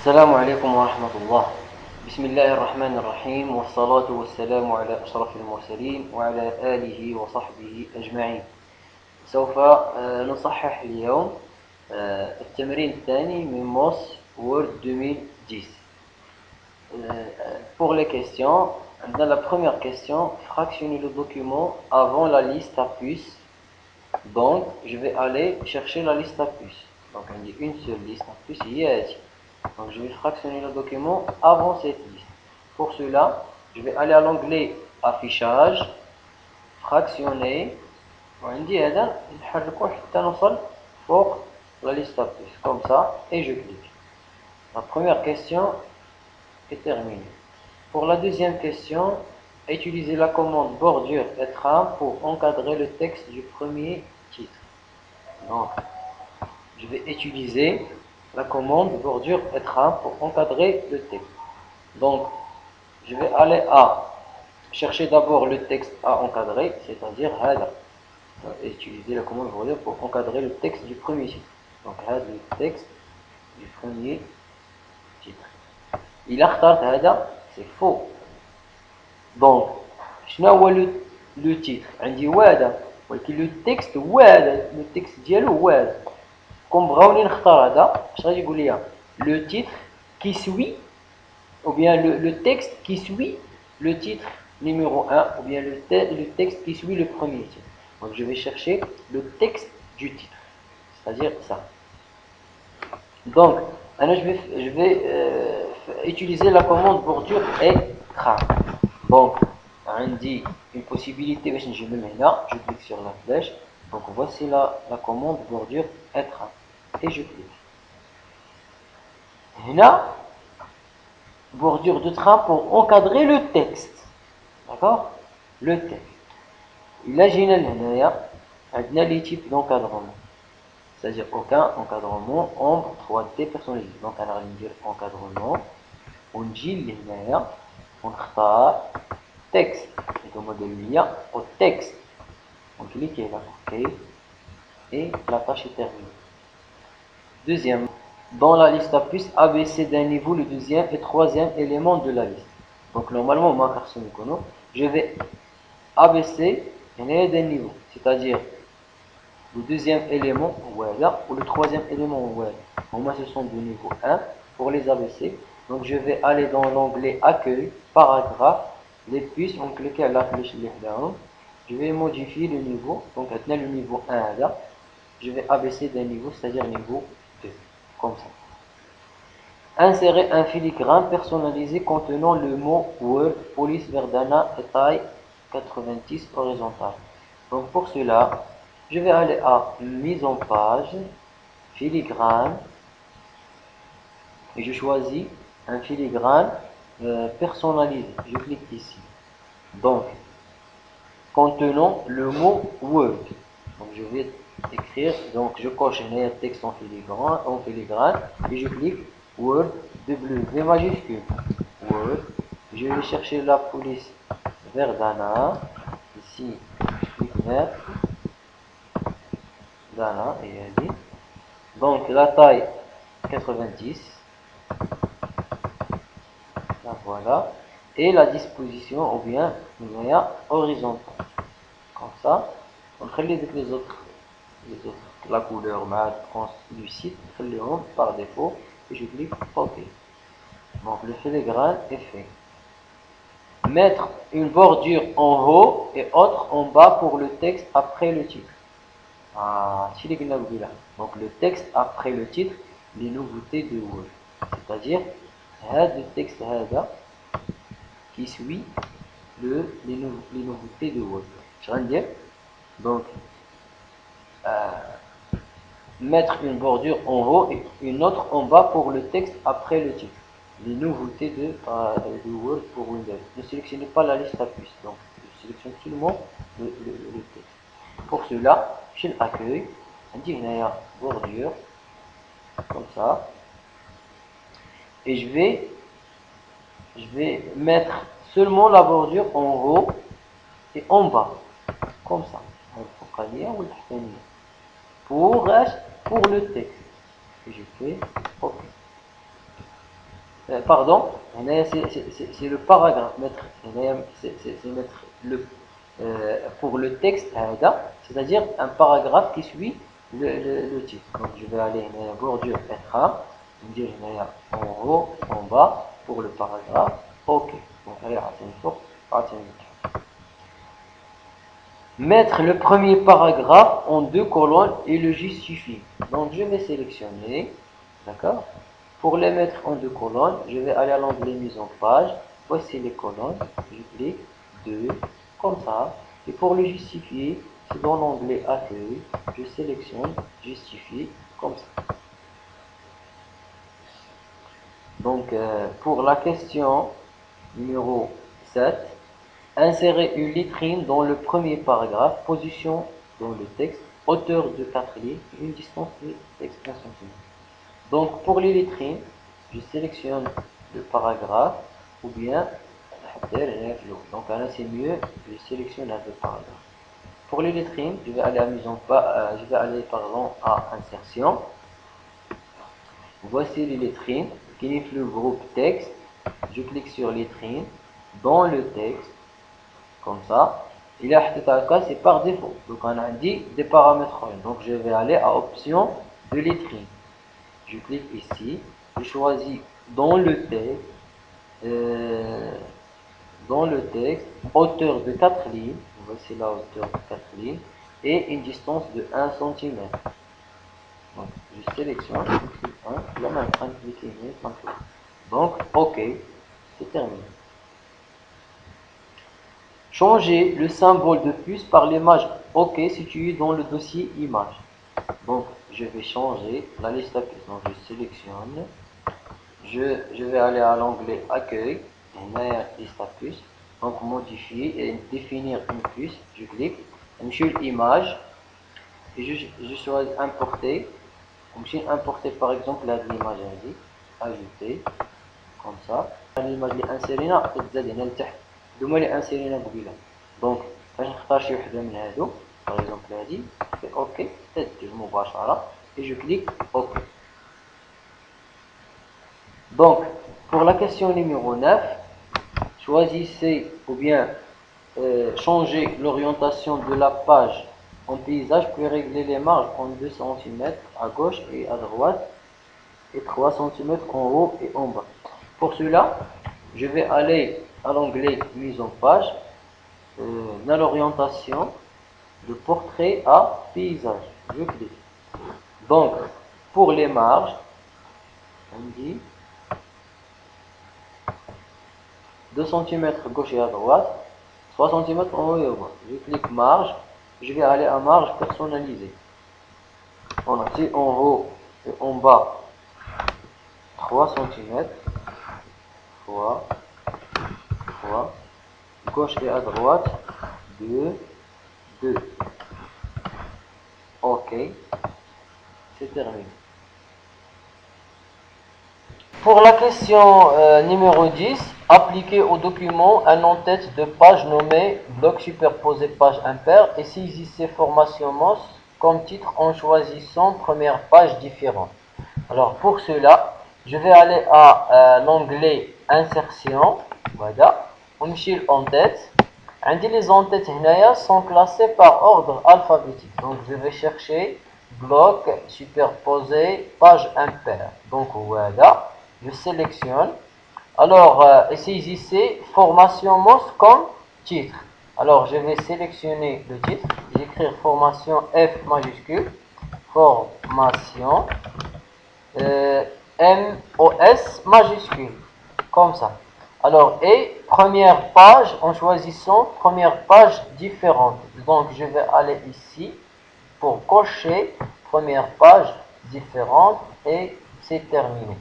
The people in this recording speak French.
السلام عليكم ورحمة الله. بسم الله الرحمن الرحيم، والصلاة والسلام على أشرف المرسلين وعلى آله وصحبه أجمعين. سوف نصحح اليوم التمرين الثاني من موس وورد 2010. Pour les questions, dans la première question, fractionner le document avant la liste à puces. Donc, je vais aller chercher la liste à puces. Donc, on dit une seule liste à puces. Donc, je vais fractionner le document avant cette liste. Pour cela, je vais aller à l'onglet affichage, fractionner. On dit la liste à puces, comme ça, et je clique. La première question est terminée. Pour la deuxième question, utilisez la commande bordure et trame pour encadrer le texte du premier titre. Donc, je vais utiliser la commande bordure et trame pour encadrer le texte. Donc, je vais aller à chercher d'abord le texte à encadrer, c'est-à-dire utiliser la commande bordure pour encadrer le texte du premier titre. Donc, le texte du premier titre. Il a c'est faux. Donc, شنو le titre عندي وادا ولكن le texte وادا le texte ديالو وادا. Comme بغاوني نختار هذا اش غادي يقول لي le titre qui suit ou bien le texte qui suit le titre numéro 1 ou bien le texte qui suit le premier titre. Donc je vais chercher le texte du titre, c'est-à-dire ça. Donc je vais utiliser la commande bordure et trame. Donc on dit une possibilité, je clique sur la flèche. Donc voici la commande bordure et trame et je clique. Là, bordure de trame pour encadrer le texte. D'accord? Le texte. Là, j'ai les types d'encadrement. C'est-à-dire aucun encadrement, ombre, 3D personnalisé. Donc, on va dire encadrement. On dit onختار texte. Et comme modèle au texte. On clique là, OK. Et la tâche est terminée. Deuxième. Dans la liste à puces, ABC d'un niveau, le deuxième et troisième élément de la liste. Donc normalement, je vais ABC d'un niveau, c'est-à-dire le deuxième élément ou le troisième élément. Moi, ce sont de niveau 1 pour les ABC. Donc je vais aller dans l'onglet accueil, paragraphe, les puces, on clique à la flèche là. Je vais modifier le niveau. Donc maintenant le niveau 1 là, je vais abaisser d'un niveau, c'est-à-dire niveau 2. Comme ça. Insérer un filigrane personnalisé contenant le mot Word, police Verdana et taille 90 horizontale. Donc pour cela, je vais aller à mise en page, filigrane, et je choisis un filigrane personnalisé. Je clique ici. Donc, contenant le mot Word. Donc je vais écrire, donc je coche un texte en filigrane et je clique Word W majuscule. Word. Je vais chercher la police Verdana. Ici, je clique vers Dana et elle dit. Donc la taille 90. Là, voilà. Et la disposition ou bien horizontale. Comme ça. On crée les autres. La couleur translucide, par défaut, et je clique OK. Donc le filigrane est fait. Mettre une bordure en haut et autre en bas pour le texte après le titre. Donc le texte après le titre, les nouveautés de Word. C'est-à-dire, le texte qui suit les nouveautés de Word. Je viens de dire. Donc, mettre une bordure en haut et une autre en bas pour le texte après le titre. Les nouveautés de Word pour Windows. Ne sélectionnez pas la liste à puces. Donc, je sélectionne seulement le texte. Pour cela, je l'accueille. On dit une bordure. Comme ça. Et je vais mettre seulement la bordure en haut et en bas. Comme ça. Pour le texte. Et je fais OK. pardon, c'est le paragraphe, c'est mettre pour le texte, c'est-à-dire un paragraphe qui suit le titre. Donc je vais aller bordure écran, dire en haut, en bas, pour le paragraphe, ok. Donc allez, mettre le premier paragraphe en 2 colonnes et le justifier. Donc je vais sélectionner, d'accord. Pour les mettre en 2 colonnes, je vais aller à l'onglet mise en page. Voici les colonnes. Je clique 2, comme ça. Et pour le justifier, c'est dans l'onglet accueil. Je sélectionne justifie, comme ça. Donc pour la question numéro 7, insérer une lettrine dans le premier paragraphe, position dans le texte, hauteur de 4 lignes, une distance de 1 cm. Donc pour les lettrines, je sélectionne le paragraphe ou bien donc là c'est mieux, je sélectionne le paragraphe. Pour les lettrines, je vais aller à à insertion. Voici les lettrines qui est le groupe texte. Je clique sur lettrines dans le texte comme ça. Il y a c'est par défaut. Donc on a dit des paramètres. Donc je vais aller à option de lettrines. Je clique ici, je choisis dans le texte, hauteur de 4 lignes, voici la hauteur de 4 lignes, et une distance de 1 cm. Donc je sélectionne, donc ok, c'est terminé. Changer le symbole de plus par l'image OK située dans le dossier image. Donc je vais changer la liste à puces. Donc je sélectionne. Je vais aller à l'onglet accueil. Et liste à puces. Donc modifier et définir une puce. Je clique. Je suis l'image. Et je choisis importer. Je vais importer par exemple l'image ajouter. Comme ça. L'image est insérée là. دوما اللي انسيرينا قبيله دونك باش نختار شي وحده من هادو باغ اكزومبل هادي في اوكي تدوز مباشره et je clique OK. Donc pour la question numéro 9, choisissez ou bien changer l'orientation de la page en paysage puis régler les marges en 2 cm à gauche et à droite et 3 cm en haut et en bas. Pour cela, je vais aller à l'onglet mise en page, dans l'orientation de portrait à paysage. Je clique. Donc, pour les marges, on dit 2 cm gauche et à droite, 3 cm en haut et en bas. Je clique marge, je vais aller à marge personnalisée. On a dit en haut et en bas 3 cm, 3, gauche et à droite 2, OK, c'est terminé. Pour la question numéro 10, appliquer au document un en-tête de page nommé bloc superposé page impair et saisissez formation MOS comme titre en choisissant première page différente. Alors pour cela, je vais aller à l'onglet insertion, voilà, on me en-tête. Les en-têtes sont classés par ordre alphabétique. Donc je vais chercher bloc superposé page impair. Donc voilà, je sélectionne. Alors saisissez formation MOS comme titre. Alors je vais sélectionner le titre, j'écris formation F majuscule, formation MOS majuscule, comme ça. Alors, et première page, en choisissant première page différente. Donc, je vais aller ici pour cocher première page différente et c'est terminé.